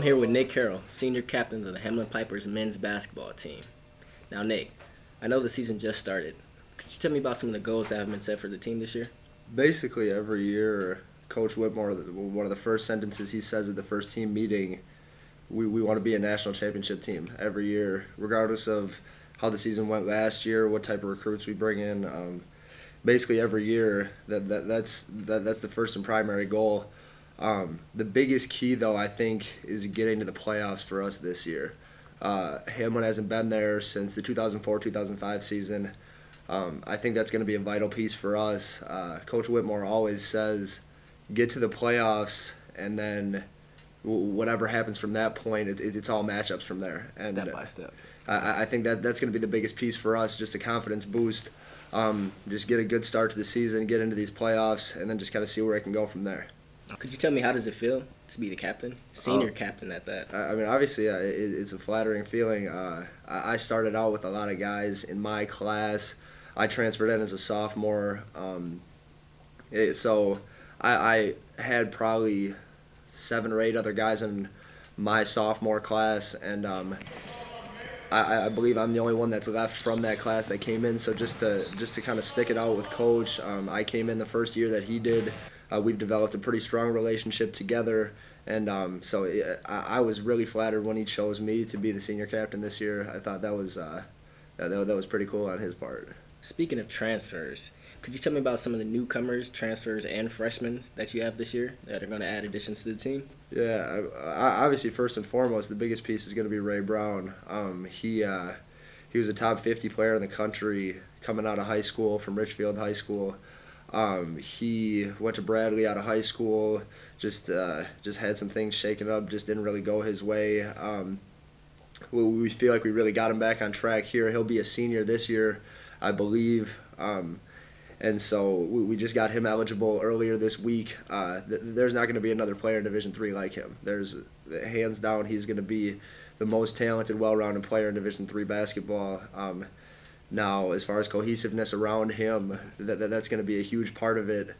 here with Nick Carroll, senior captain of the Hamline Pipers men's basketball team. Now, Nick, I know the season just started. Could you tell me about some of the goals that have been set for the team this year? Basically, every year, Coach Whitmore, one of the first sentences he says at the first team meeting, we want to be a national championship team every year, regardless of how the season went last year, what type of recruits we bring in. Basically, every year, that's the first and primary goal. The biggest key, though, I think, is getting to the playoffs for us this year. Hamline hasn't been there since the 2004-2005 season. I think that's going to be a vital piece for us. Coach Whitmore always says, get to the playoffs, and then whatever happens from that point, it's all matchups from there. And Step by step. I think that's going to be the biggest piece for us, just a confidence boost. Just get a good start to the season, get into these playoffs, and then just kind of see where it can go from there. Could you tell me, how does it feel to be the captain, senior captain at that? I mean, obviously, it's a flattering feeling. I started out with a lot of guys in my class. I transferred in as a sophomore. So I had probably 7 or 8 other guys in my sophomore class, and I believe I'm the only one that's left from that class that came in. So just to kind of stick it out with Coach, I came in the first year that he did. We've developed a pretty strong relationship together, and I was really flattered when he chose me to be the senior captain this year. I thought that was pretty cool on his part. Speaking of transfers, could you tell me about some of the newcomers, transfers, and freshmen that you have this year that are going to add additions to the team? Yeah, obviously, first and foremost, the biggest piece is going to be Ray Brown. He was a top 50 player in the country coming out of high school from Richfield High School. He went to Bradley out of high school, just had some things shaken up, just didn't really go his way. We feel like we really got him back on track here. He'll be a senior this year, I believe. And so we just got him eligible earlier this week. There's not going to be another player in Division III like him. There's hands down, he's going to be the most talented, well-rounded player in Division III basketball. Now, as far as cohesiveness around him, that's going to be a huge part of it.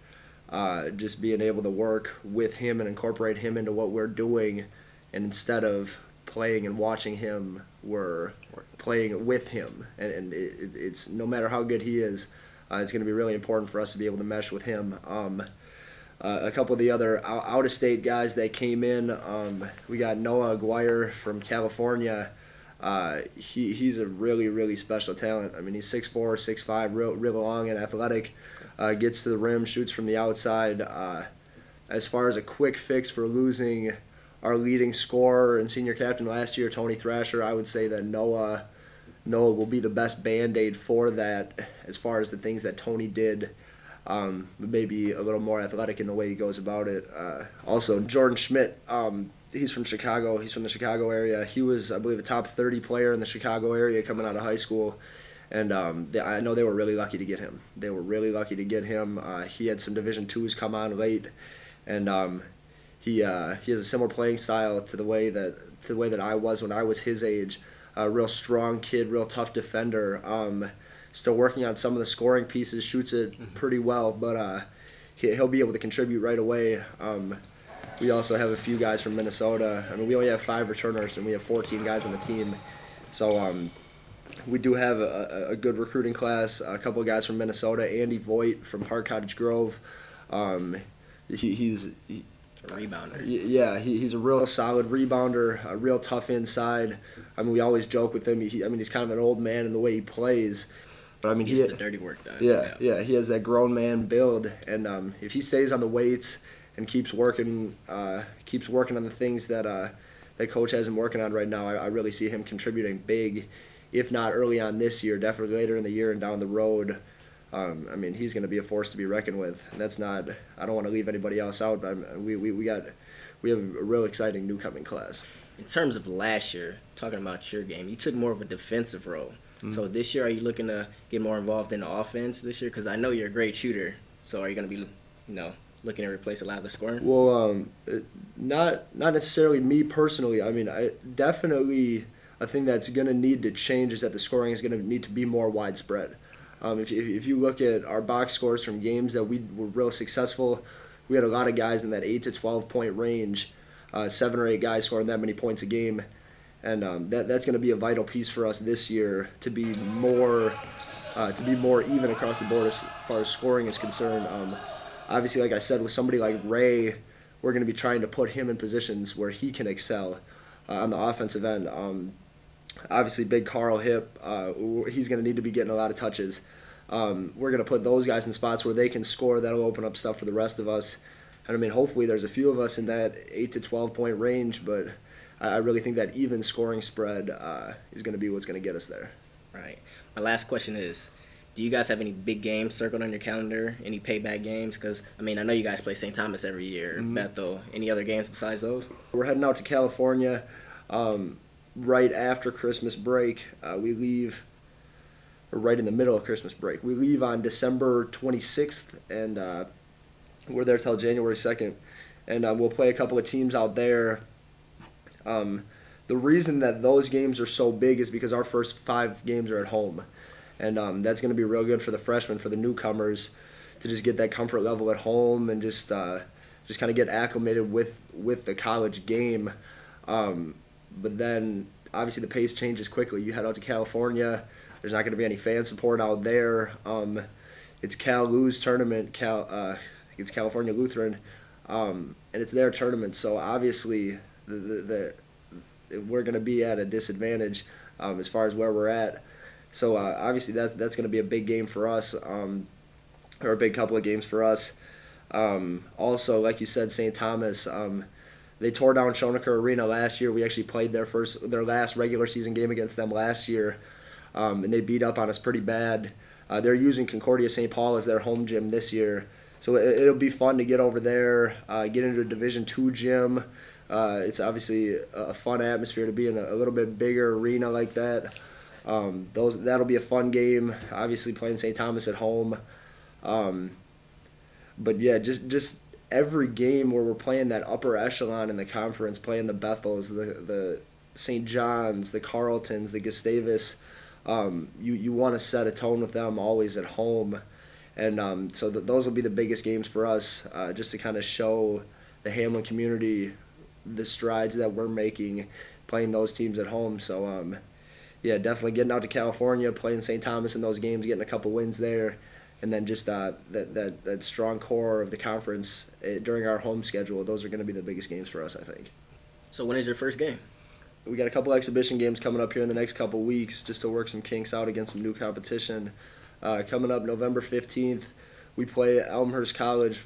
Just being able to work with him and incorporate him into what we're doing, and instead of playing and watching him, we're playing with him. And it's no matter how good he is, it's going to be really important for us to be able to mesh with him. A couple of the other out-of-state guys that came in, we got Noah Aguirre from California. He's a really, really special talent. I mean, he's 6'4", 6'5", real long and athletic, gets to the rim, shoots from the outside. As far as a quick fix for losing our leading scorer and senior captain last year, Tony Thrasher, I would say that Noah will be the best Band-Aid for that, as far as the things that Tony did. Maybe a little more athletic in the way he goes about it. Also, Jordan Schmidt, he's from Chicago. He's from the Chicago area. He was, I believe, a top 30 player in the Chicago area coming out of high school. And I know they were really lucky to get him. They were really lucky to get him. He had some Division IIs come on late, and he has a similar playing style to the way that I was when I was his age. A real strong kid, real tough defender. Still working on some of the scoring pieces, shoots it pretty well, but he'll be able to contribute right away. We also have a few guys from Minnesota. I mean, we only have 5 returners, and we have 14 guys on the team. So we do have a good recruiting class. A couple of guys from Minnesota. Andy Voigt from Park Cottage Grove. He's a rebounder. Yeah, he's a real solid rebounder, a real tough inside. I mean, we always joke with him. He's kind of an old man in the way he plays. But I mean, he gets the dirty work done. Yeah, he has that grown man build, and if he stays on the weights and keeps working on the things that Coach has him working on right now, I really see him contributing big, if not early on this year, definitely later in the year and down the road. I mean, he's going to be a force to be reckoned with, and that's not. I don't want to leave anybody else out, but we have a real exciting new coming class. In terms of last year, talking about your game, you took more of a defensive role. So this year, are you looking to get more involved in the offense this year? Because I know you're a great shooter. So are you going to be, looking to replace a lot of the scoring? Well, not necessarily me personally. I mean, definitely a thing that's going to need to change is that the scoring is going to need to be more widespread. If you look at our box scores from games that we were real successful, we had a lot of guys in that 8 to 12 point range. 7 or 8 guys scoring that many points a game. And that's going to be a vital piece for us this year to be more even across the board as far as scoring is concerned. Obviously, like I said, with somebody like Ray, we're going to be trying to put him in positions where he can excel on the offensive end. Obviously, big Carl hip, he's going to need to be getting a lot of touches. We're going to put those guys in spots where they can score. That'll open up stuff for the rest of us. And I mean, hopefully there's a few of us in that 8 to 12 point range, but I really think that even scoring spread is going to be what's going to get us there. Right. My last question is, do you guys have any big games circled on your calendar? Any payback games? Because, I mean, I know you guys play St. Thomas every year, Bethel. Any other games besides those? We're heading out to California right after Christmas break. We leave right in the middle of Christmas break. We leave on December 26th, and we're there till January 2nd. And we'll play a couple of teams out there. The reason that those games are so big is because our first 5 games are at home. And that's going to be real good for the freshmen, for the newcomers, to just get that comfort level at home and just kind of get acclimated with the college game. But then, obviously, the pace changes quickly. You head out to California. There's not going to be any fan support out there. It's Cal Lou's tournament. I think it's California Lutheran, and it's their tournament. So obviously, we're going to be at a disadvantage as far as where we're at. So obviously that's going to be a big game for us, or a big couple of games for us. Also, like you said, St. Thomas, they tore down Schoenecker Arena last year. We actually played their last regular season game against them last year, and they beat up on us pretty bad. They're using Concordia St. Paul as their home gym this year, so it'll be fun to get over there, get into a Division II gym. It's obviously a fun atmosphere to be in a little bit bigger arena like that. That'll be a fun game. Obviously, playing St. Thomas at home, but yeah, just every game where we're playing that upper echelon in the conference, playing the Bethels, the St. John's, the Carltons, the Gustavus, you want to set a tone with them always at home, and so those will be the biggest games for us, just to kind of show the Hamline community the strides that we're making playing those teams at home. So yeah, definitely getting out to California, playing St. Thomas in those games, getting a couple wins there, and then just that strong core of the conference during our home schedule. Those are going to be the biggest games for us, I think. So when is your first game? We got a couple exhibition games coming up here in the next couple weeks just to work some kinks out against some new competition. Coming up November 15th, we play Elmhurst College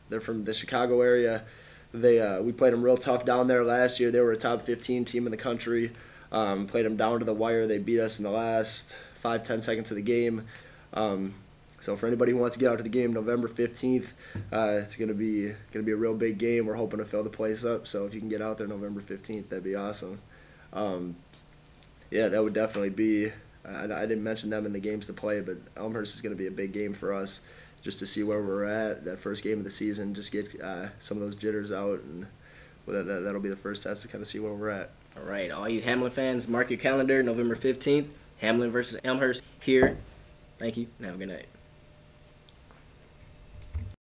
they're from the Chicago area. We played them real tough down there last year. They were a top 15 team in the country. Played them down to the wire. They beat us in the last 5-10 seconds of the game. So for anybody who wants to get out to the game, November 15th, it's gonna be a real big game. We're hoping to fill the place up. So if you can get out there November 15th, that'd be awesome. Yeah, that would definitely be. I didn't mention them in the games to play, but Elmhurst is gonna be a big game for us, just to see where we're at. That first game of the season, just get some of those jitters out, and that'll be the first test to kind of see where we're at. All right, all you Hamline fans, mark your calendar, November 15th, Hamline versus Elmhurst here. Thank you, and have a good night.